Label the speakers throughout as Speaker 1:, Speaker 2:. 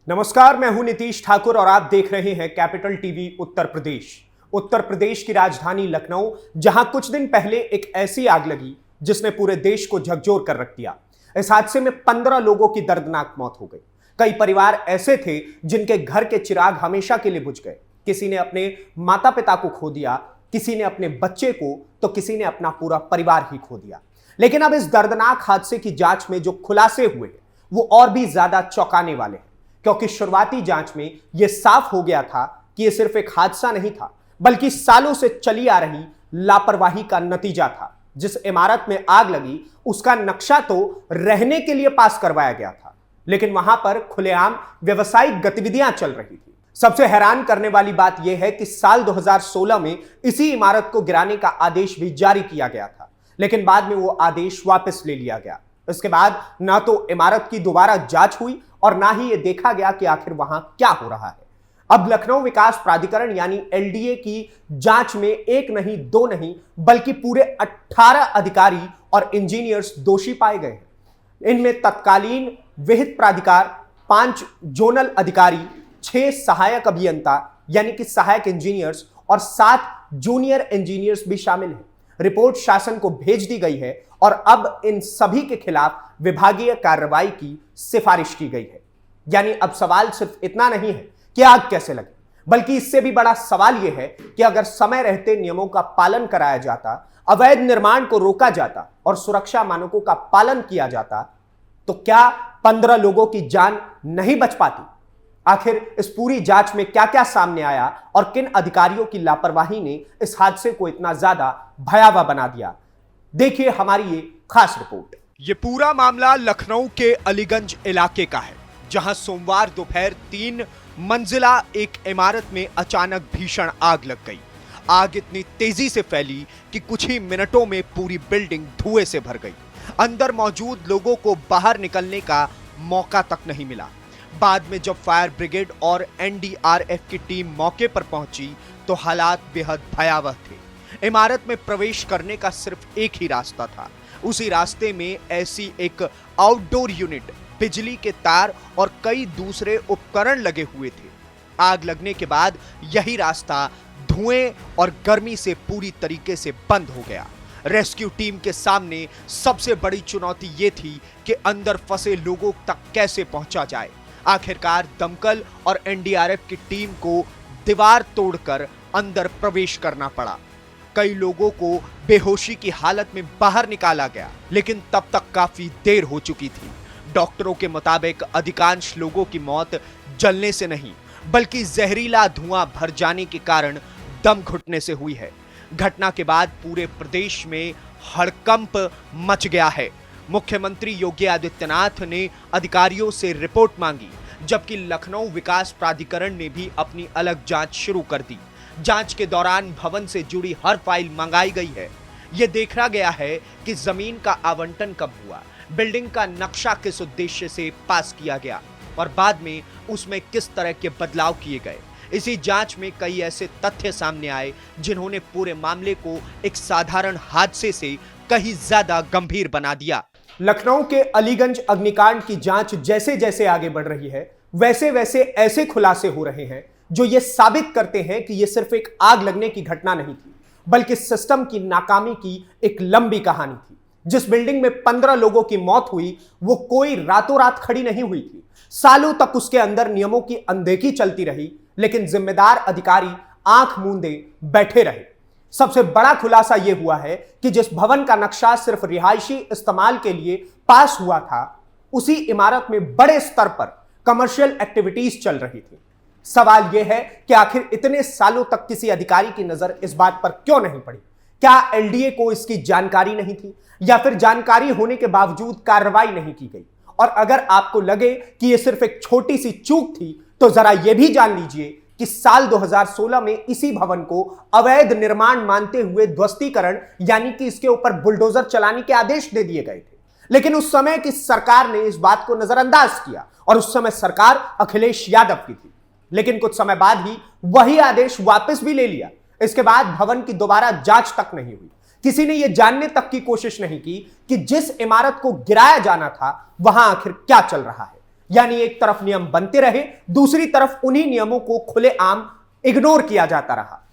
Speaker 1: नमस्कार, मैं हूं नीतीश ठाकुर और आप देख रहे हैं कैपिटल टीवी उत्तर प्रदेश। उत्तर प्रदेश की राजधानी लखनऊ, जहां कुछ दिन पहले एक ऐसी आग लगी जिसने पूरे देश को झकझोर कर रख दिया। इस हादसे में 15 लोगों की दर्दनाक मौत हो गई। कई परिवार ऐसे थे जिनके घर के चिराग हमेशा के लिए बुझ गए। किसी ने अपने माता पिता को खो दिया, किसी ने अपने बच्चे को, तो किसी ने अपना पूरा परिवार ही खो दिया। लेकिन अब इस दर्दनाक हादसे की जांच में जो खुलासे हुए हैं वो और भी ज्यादा चौंकाने वाले हैं, क्योंकि शुरुआती जांच में यह साफ हो गया था कि यह सिर्फ एक हादसा नहीं था, बल्कि सालों से चली आ रही लापरवाही का नतीजा था। जिस इमारत में आग लगी उसका नक्शा तो रहने के लिए पास करवाया गया था, लेकिन वहां पर खुलेआम व्यवसायिक गतिविधियां चल रही थी। सबसे हैरान करने वाली बात यह है कि साल 2016 में इसी इमारत को गिराने का आदेश भी जारी किया गया था, लेकिन बाद में वो आदेश वापस ले लिया गया। इसके बाद ना तो इमारत की दोबारा जांच हुई और ना ही यह देखा गया कि आखिर वहां क्या हो रहा है। अब लखनऊ विकास प्राधिकरण यानी एलडीए की जांच में एक नहीं, दो नहीं, बल्कि पूरे 18 अधिकारी और इंजीनियर्स दोषी पाए गए हैं। इनमें तत्कालीन विहित प्राधिकार 5 जोनल अधिकारी, 6 सहायक अभियंता यानी कि सहायक इंजीनियर्स और 7 जूनियर इंजीनियर्स भी शामिल हैं। रिपोर्ट शासन को भेज दी गई है और अब इन सभी के खिलाफ विभागीय कार्रवाई की सिफारिश की गई है। यानी अब सवाल सिर्फ इतना नहीं है कि आग कैसे लगी, बल्कि इससे भी बड़ा सवाल यह है कि अगर समय रहते नियमों का पालन कराया जाता, अवैध निर्माण को रोका जाता और सुरक्षा मानकों का पालन किया जाता, तो क्या 15 लोगों की जान नहीं बच पाती? आखिर इस पूरी जांच में क्या क्या सामने आया और किन अधिकारियों की लापरवाही ने इस हादसे को इतना ज्यादा भयावह बना दिया, देखिए हमारी ये खास रिपोर्ट।
Speaker 2: ये पूरा मामला लखनऊ के अलीगंज इलाके का है, जहां सोमवार दोपहर 3 मंजिला एक इमारत में अचानक भीषण आग लग गई। आग इतनी तेजी से फैली कि कुछ ही मिनटों में पूरी बिल्डिंग धुएं से भर गई। अंदर मौजूद लोगों को बाहर निकलने का मौका तक नहीं मिला। बाद में जब फायर ब्रिगेड और एनडीआरएफ की टीम मौके पर पहुंची तो हालात बेहद भयावह थे। इमारत में प्रवेश करने का सिर्फ एक ही रास्ता था। उसी रास्ते में ऐसी एक आउटडोर यूनिट, बिजली के तार और कई दूसरे उपकरण लगे हुए थे। आग लगने के बाद यही रास्ता धुएं और गर्मी से पूरी तरीके से बंद हो गया। रेस्क्यू टीम के सामने सबसे बड़ी चुनौती यह थी कि अंदर फंसे लोगों तक कैसे पहुंचा जाए। आखिरकार दमकल और एनडीआरएफ की टीम को दीवार तोड़कर अंदर प्रवेश करना पड़ा। कई लोगों को बेहोशी की हालत में बाहर निकाला गया, लेकिन तब तक काफी देर हो चुकी थी। डॉक्टरों के मुताबिक अधिकांश लोगों की मौत जलने से नहीं, बल्कि जहरीला धुआं भर जाने के कारण दम घुटने से हुई है। घटना के बाद पूरे प्रदेश में हड़कंप मच गया है। मुख्यमंत्री योगी आदित्यनाथ ने अधिकारियों से रिपोर्ट मांगी, जबकि लखनऊ विकास प्राधिकरण ने भी अपनी अलग जांच शुरू कर दी। जांच के दौरान भवन से जुड़ी हर फाइल मंगाई गई है। यह देखा गया है कि जमीन का आवंटन कब हुआ, बिल्डिंग का नक्शा किस उद्देश्य से पास किया गया और बाद में उसमें किस तरह के बदलाव किए गए। इसी जांच में कई ऐसे तथ्य सामने आए जिन्होंने पूरे मामले को एक साधारण हादसे से कहीं ज्यादा गंभीर बना दिया।
Speaker 1: लखनऊ के अलीगंज अग्निकांड की जांच जैसे जैसे आगे बढ़ रही है, वैसे वैसे ऐसे खुलासे हो रहे हैं जो ये साबित करते हैं कि यह सिर्फ एक आग लगने की घटना नहीं थी, बल्कि सिस्टम की नाकामी की एक लंबी कहानी थी। जिस बिल्डिंग में 15 लोगों की मौत हुई वो कोई रातों रात खड़ी नहीं हुई थी। सालों तक उसके अंदर नियमों की अनदेखी चलती रही, लेकिन जिम्मेदार अधिकारी आंख मूंदे बैठे रहे। सबसे बड़ा खुलासा यह हुआ है कि जिस भवन का नक्शा सिर्फ रिहायशी इस्तेमाल के लिए पास हुआ था, उसी इमारत में बड़े स्तर पर कमर्शियल एक्टिविटीज चल रही थी। सवाल यह है कि आखिर इतने सालों तक किसी अधिकारी की नजर इस बात पर क्यों नहीं पड़ी? क्या एलडीए को इसकी जानकारी नहीं थी, या फिर जानकारी होने के बावजूद कार्रवाई नहीं की गई? और अगर आपको लगे कि यह सिर्फ एक छोटी सी चूक थी, तो जरा यह भी जान लीजिए कि साल 2016 में इसी भवन को अवैध निर्माण मानते हुए ध्वस्तीकरण यानी कि इसके ऊपर बुलडोजर चलाने के आदेश दे दिए गए थे। लेकिन उस समय की सरकार ने इस बात को नजरअंदाज किया और उस समय सरकार अखिलेश यादव की थी। लेकिन कुछ समय बाद ही वही आदेश वापस भी ले लिया। इसके बाद भवन की दोबारा जांच तक नहीं हुई। किसी ने यह जानने तक की कोशिश नहीं की कि जिस इमारत को गिराया जाना था वहां आखिर क्या चल रहा है। यानी एक तरफ नियम बनते रहे, दूसरी तरफ उन्हीं नियमों को खुलेआम इग्नोर किया जाता रहा।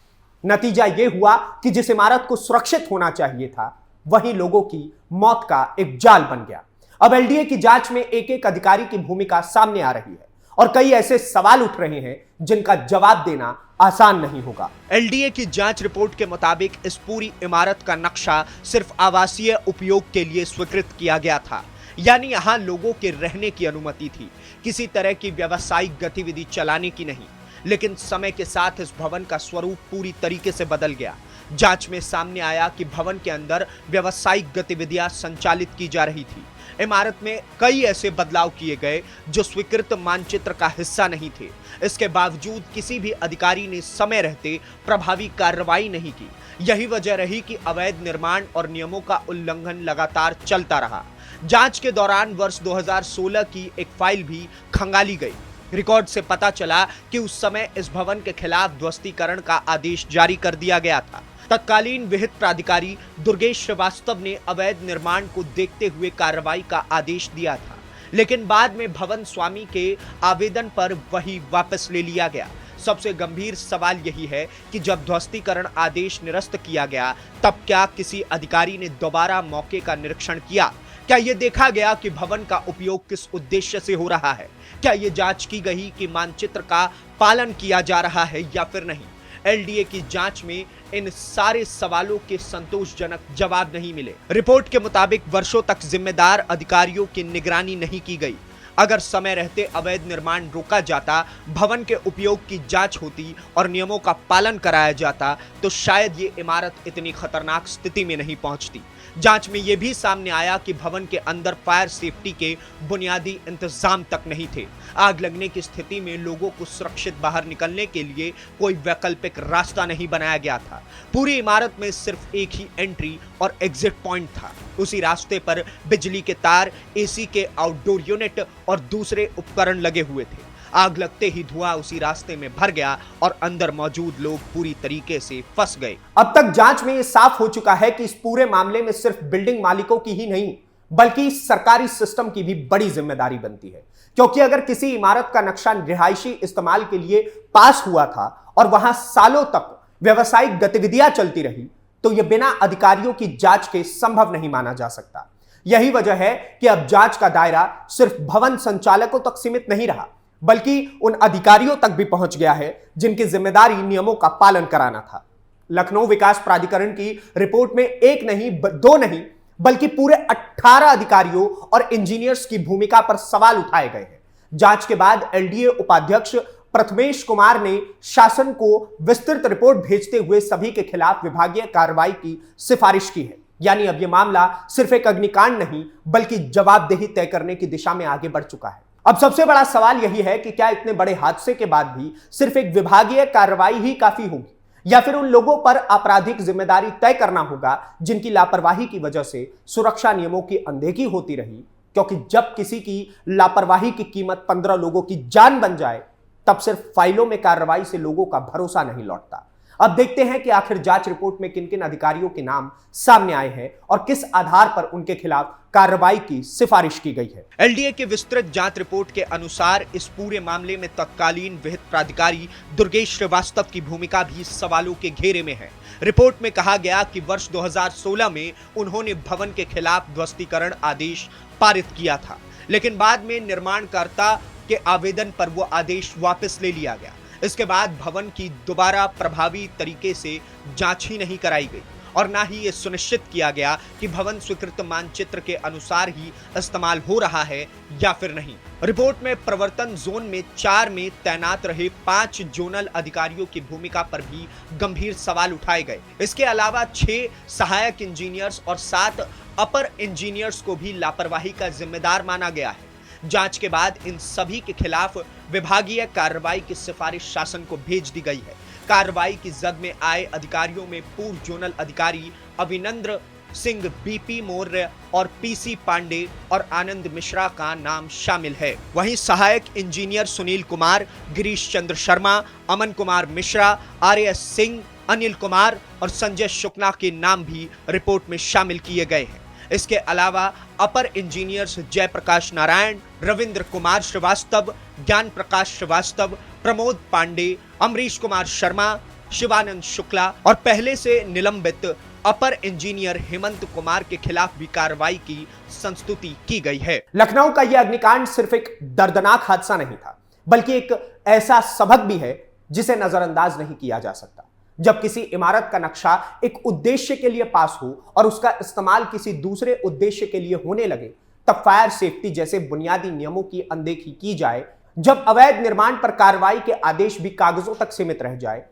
Speaker 1: नतीजा यह हुआ कि जिस इमारत को सुरक्षित होना चाहिए था, वही लोगों की मौत का एक जाल बन गया। अब एलडीए की जांच में एक एक अधिकारी की भूमिका सामने आ रही है और कई ऐसे सवाल उठ रहे हैं जिनका जवाब देना आसान नहीं होगा।
Speaker 2: एलडीए की जांच रिपोर्ट के मुताबिक इस पूरी इमारत का नक्शा सिर्फ आवासीय उपयोग के लिए स्वीकृत किया गया था, यानी यहां लोगों के रहने की अनुमति थी, किसी तरह की व्यावसायिक गतिविधि चलाने की नहीं। लेकिन समय के साथ इस भवन का स्वरूप पूरी तरीके से बदल गया। जांच में सामने आया कि भवन के अंदर व्यावसायिक गतिविधियां संचालित की जा रही थी। इमारत में कई ऐसे बदलाव किए गए जो स्वीकृत मानचित्र का हिस्सा नहीं थे। इसके बावजूद किसी भी अधिकारी ने समय रहते प्रभावी कार्रवाई नहीं की। यही वजह रही कि अवैध निर्माण और नियमों का उल्लंघन लगातार चलता रहा। जांच के दौरान वर्ष 2016 की एक फाइल भी खंगाली गई। रिकॉर्ड से पता चला कि उस समय इस भवन के खिलाफ ध्वस्तीकरण का आदेश जारी कर दिया गया था। तत्कालीन विहित प्राधिकारी दुर्गेश श्रीवास्तव ने अवैध निर्माण को देखते हुए कार्रवाई का आदेश दिया था, लेकिन बाद में भवन स्वामी के आवेदन पर वही वापस ले लिया गया। सबसे गंभीर सवाल यही है कि जब ध्वस्तीकरण आदेश निरस्त किया गया, तब क्या किसी अधिकारी ने दोबारा मौके का निरीक्षण किया? क्या यह देखा गया कि भवन का उपयोग किस उद्देश्य से हो रहा है? क्या यह जांच की गई कि मानचित्र का पालन किया जा रहा है या फिर नहीं? एलडीए की जांच में इन सारे सवालों के संतोषजनक जवाब नहीं मिले। रिपोर्ट के मुताबिक वर्षों तक जिम्मेदार अधिकारियों की निगरानी नहीं की गई। अगर समय रहते अवैध निर्माण रोका जाता, भवन के उपयोग की जांच होती और नियमों का पालन कराया जाता, तो शायद ये इमारत इतनी खतरनाक स्थिति में नहीं पहुंचती। जांच में यह भी सामने आया कि भवन के अंदर फायर सेफ्टी के बुनियादी इंतजाम तक नहीं थे। आग लगने की स्थिति में लोगों को सुरक्षित बाहर निकलने के लिए कोई वैकल्पिक रास्ता नहीं बनाया गया था। पूरी इमारत में सिर्फ एक ही एंट्री और एग्जिट पॉइंट था। उसी रास्ते पर बिजली के तार, एसी के आउटडोर यूनिट और दूसरे उपकरण लगे हुए थे। आग लगते ही धुआं उसी रास्ते में भर गया और अंदर मौजूद लोग पूरी तरीके से फंस गए।
Speaker 1: अब तक जांच में यह साफ हो चुका है कि इस पूरे मामले में सिर्फ बिल्डिंग मालिकों की ही नहीं, बल्कि सरकारी सिस्टम की भी बड़ी जिम्मेदारी बनती है। क्योंकि अगर किसी इमारत का नक्शा रिहायशी इस्तेमाल के लिए पास हुआ था और वहां सालों तक व्यावसायिक गतिविधियां चलती रही, तो यह बिना अधिकारियों की जांच के संभव नहीं माना जा सकता। यही वजह है कि अब जांच का दायरा सिर्फ भवन संचालकों तक सीमित नहीं रहा, बल्कि उन अधिकारियों तक भी पहुंच गया है जिनकी जिम्मेदारी नियमों का पालन कराना था। लखनऊ विकास प्राधिकरण की रिपोर्ट में एक नहीं, दो नहीं, बल्कि पूरे 18 अधिकारियों और इंजीनियर्स की भूमिका पर सवाल उठाए गए हैं। जांच के बाद एलडीए उपाध्यक्ष प्रथमेश कुमार ने शासन को विस्तृत रिपोर्ट भेजते हुए सभी के खिलाफ विभागीय कार्रवाई की सिफारिश की है। यानी अब यह मामला सिर्फ एक अग्निकांड नहीं, बल्कि जवाबदेही तय करने की दिशा में आगे बढ़ चुका है। अब सबसे बड़ा सवाल यही है कि क्या इतने बड़े हादसे के बाद भी सिर्फ एक विभागीय कार्रवाई ही काफी होगी, या फिर उन लोगों पर आपराधिक जिम्मेदारी तय करना होगा जिनकी लापरवाही की वजह से सुरक्षा नियमों की अनदेखी होती रही? क्योंकि जब किसी की लापरवाही की कीमत 15 लोगों की जान बन जाए, तब सिर्फ फाइलों में कार्रवाई से लोगों का भरोसा नहीं लौटता। अब देखते हैं कि आखिर जांच रिपोर्ट में किन किन अधिकारियों के नाम सामने आए हैं और किस आधार पर उनके खिलाफ कार्रवाई की सिफारिश की गई है।
Speaker 2: एलडीए की विस्तृत जांच रिपोर्ट के अनुसार इस पूरे मामले में तत्कालीन विहित प्राधिकारी दुर्गेश श्रीवास्तव की भूमिका भी सवालों के घेरे में है। रिपोर्ट में कहा गया कि वर्ष 2016 में उन्होंने भवन के खिलाफ ध्वस्तीकरण आदेश पारित किया था, लेकिन बाद में निर्माणकर्ता के आवेदन पर वो आदेश वापस ले लिया गया। इसके बाद भवन की दोबारा प्रभावी तरीके से जांच ही नहीं कराई गई और ना ही ये सुनिश्चित किया गया कि भवन स्वीकृत मानचित्र के अनुसार ही इस्तेमाल हो रहा है या फिर नहीं। रिपोर्ट में प्रवर्तन जोन में 4 में तैनात रहे 5 जोनल अधिकारियों की भूमिका पर भी गंभीर सवाल उठाए गए। इसके अलावा 6 सहायक इंजीनियर्स और 7 अपर इंजीनियर्स को भी लापरवाही का जिम्मेदार माना गया है। जांच के बाद इन सभी के खिलाफ विभागीय कार्रवाई की सिफारिश शासन को भेज दी गई है। कार्रवाई की जद में आए अधिकारियों में पूर्व जोनल अधिकारी अभिनंद्र सिंह, बीपी मौर्य और पीसी पांडे और आनंद मिश्रा का नाम शामिल है। वहीं सहायक इंजीनियर सुनील कुमार, गिरीश चंद्र शर्मा, अमन कुमार मिश्रा, आरएस सिंह, अनिल कुमार और संजय शुक्ला के नाम भी रिपोर्ट में शामिल किए गए हैं। इसके अलावा अपर इंजीनियर्स जयप्रकाश नारायण, रविंद्र कुमार श्रीवास्तव, ज्ञान प्रकाश श्रीवास्तव, प्रमोद पांडे, अमरीश कुमार शर्मा, शिवानंद शुक्ला और पहले से निलंबित अपर इंजीनियर हेमंत कुमार के खिलाफ भी कार्रवाई की संस्तुति की गई है।
Speaker 1: लखनऊ का यह अग्निकांड सिर्फ एक दर्दनाक हादसा नहीं था, बल्कि एक ऐसा सबक भी है जिसे नजरअंदाज नहीं किया जा सकता। जब किसी इमारत का नक्शा एक उद्देश्य के लिए पास हो और उसका इस्तेमाल किसी दूसरे उद्देश्य के लिए होने लगे, तब फायर सेफ्टी जैसे बुनियादी नियमों की अनदेखी की जाए, जब अवैध निर्माण पर कार्रवाई के आदेश भी कागजों तक सीमित रह जाए,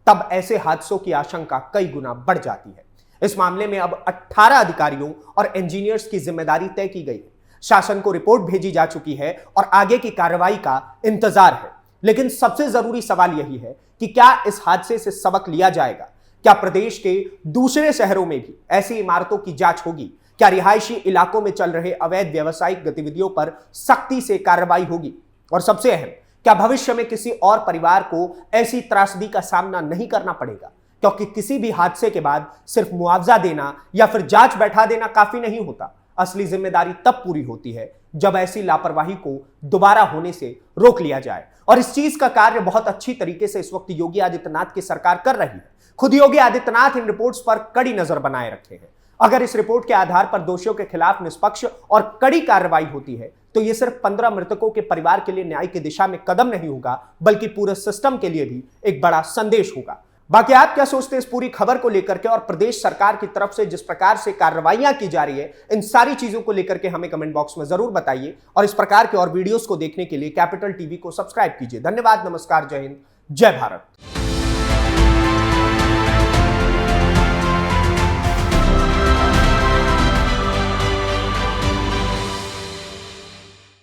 Speaker 1: तब ऐसे हादसों की आशंका कई गुना बढ़ जाती है। इस मामले में अब 18 अधिकारियों और इंजीनियर्स की जिम्मेदारी तय की गई है। शासन को रिपोर्ट भेजी जा चुकी है और आगे की कार्रवाई का इंतजार है। लेकिन सबसे जरूरी सवाल यही है कि क्या इस हादसे से सबक लिया जाएगा? क्या प्रदेश के दूसरे शहरों में भी ऐसी इमारतों की जांच होगी? क्या रिहायशी इलाकों में चल रहे अवैध व्यावसायिक गतिविधियों पर सख्ती से कार्रवाई होगी? और सबसे अहम, क्या भविष्य में किसी और परिवार को ऐसी त्रासदी का सामना नहीं करना पड़ेगा? क्योंकि किसी भी हादसे के बाद सिर्फ मुआवजा देना या फिर जांच बैठा देना काफी नहीं होता। असली जिम्मेदारी तब पूरी होती है जब ऐसी लापरवाही को दोबारा होने से रोक लिया जाए। और इस चीज का कार्य बहुत अच्छी तरीके से इस वक्त योगी आदित्यनाथ की सरकार कर रही है। खुद योगी आदित्यनाथ इन रिपोर्ट्स पर कड़ी नजर बनाए रखे हैं। अगर इस रिपोर्ट के आधार पर दोषियों के खिलाफ निष्पक्ष और कड़ी कार्रवाई होती है, तो यह सिर्फ 15 मृतकों के परिवार के लिए न्याय की दिशा में कदम नहीं होगा, बल्कि पूरे सिस्टम के लिए भी एक बड़ा संदेश होगा। बाकी आप क्या सोचते हैं इस पूरी खबर को लेकर के, और प्रदेश सरकार की तरफ से जिस प्रकार से कार्रवाइयां की जा रही है, इन सारी चीजों को लेकर के हमें कमेंट बॉक्स में जरूर बताइए। और इस प्रकार के और वीडियोस को देखने के लिए कैपिटल टीवी को सब्सक्राइब कीजिए। धन्यवाद, नमस्कार, जय हिंद, जय भारत।